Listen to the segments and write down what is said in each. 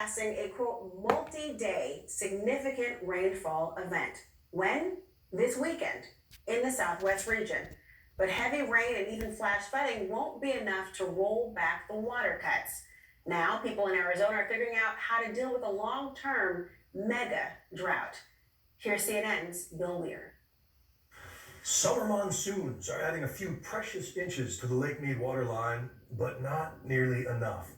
Passing a quote multi-day significant rainfall event. When? This weekend in the southwest region. But heavy rain and even flash flooding won't be enough to roll back the water cuts. Now, people in Arizona are figuring out how to deal with a long-term mega drought. Here's CNN's Bill Weir. Summer monsoons are adding a few precious inches to the Lake Mead waterline, but not nearly enough.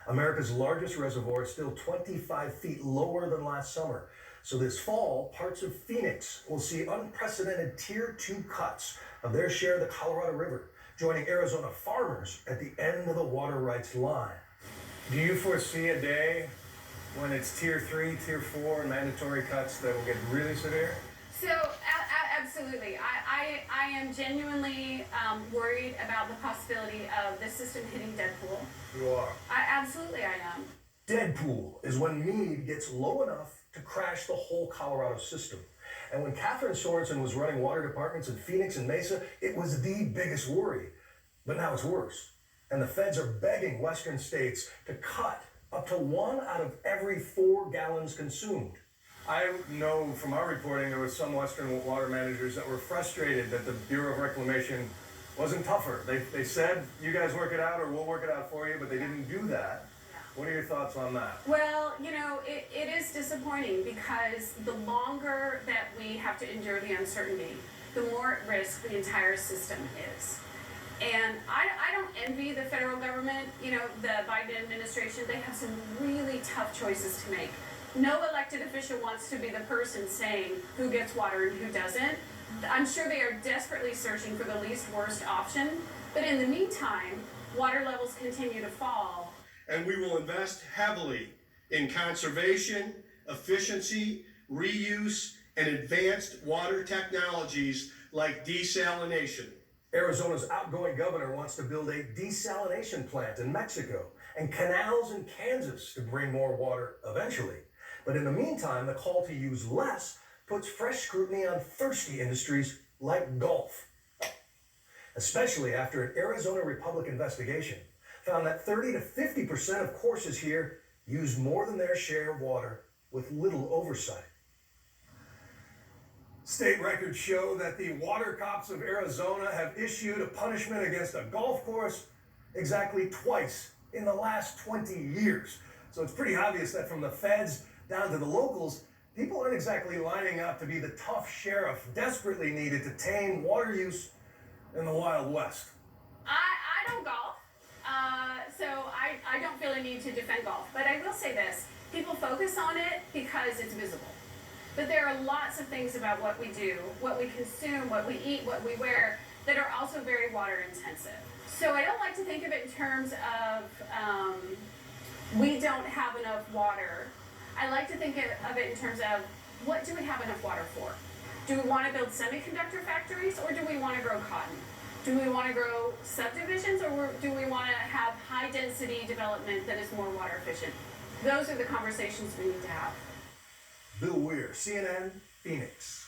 America's largest reservoir is still 25 feet lower than last summer. So this fall, parts of Phoenix will see unprecedented Tier 2 cuts of their share of the Colorado River, joining Arizona farmers at the end of the water rights line. Do you foresee a day when it's Tier 3, Tier 4 mandatory cuts that will get really severe? So, absolutely. I am genuinely worried about the possibility of the system hitting dead pool. You are? Absolutely, I am. Dead pool is when Mead gets low enough to crash the whole Colorado system. And when Catherine Sorensen was running water departments in Phoenix and Mesa, it was the biggest worry. But now it's worse. And the feds are begging Western states to cut up to 1 out of every 4 gallons consumed. I know from our reporting there were some Western water managers that were frustrated that the Bureau of Reclamation wasn't tougher. They said, you guys work it out or we'll work it out for you, but they didn't do that. What are your thoughts on that? Well, you know, it is disappointing because the longer that we have to endure the uncertainty, the more at risk the entire system is. And I don't envy the federal government, you know, the Biden administration. They have some really tough choices to make. No elected official wants to be the person saying who gets water and who doesn't. I'm sure they are desperately searching for the least worst option. But in the meantime, water levels continue to fall. And we will invest heavily in conservation, efficiency, reuse, and advanced water technologies like desalination. Arizona's outgoing governor wants to build a desalination plant in Mexico and canals in Kansas to bring more water eventually. But in the meantime, the call to use less puts fresh scrutiny on thirsty industries like golf, especially after an Arizona Republic investigation found that 30 to 50% of courses here use more than their share of water with little oversight. State records show that the water cops of Arizona have issued a punishment against a golf course exactly twice in the last 20 years. So it's pretty obvious that from the feds down to the locals, people aren't exactly lining up to be the tough sheriff desperately needed to tame water use in the Wild West. I don't golf, so I don't feel a need to defend golf. But I will say this, people focus on it because it's visible. But there are lots of things about what we do, what we consume, what we eat, what we wear, that are also very water intensive. So I don't like to think of it in terms of we don't have enough water. I like to think of it in terms of what do we have enough water for? Do we want to build semiconductor factories or do we want to grow cotton? Do we want to grow subdivisions or do we want to have high density development that is more water efficient? Those are the conversations we need to have. Bill Weir, CNN, Phoenix.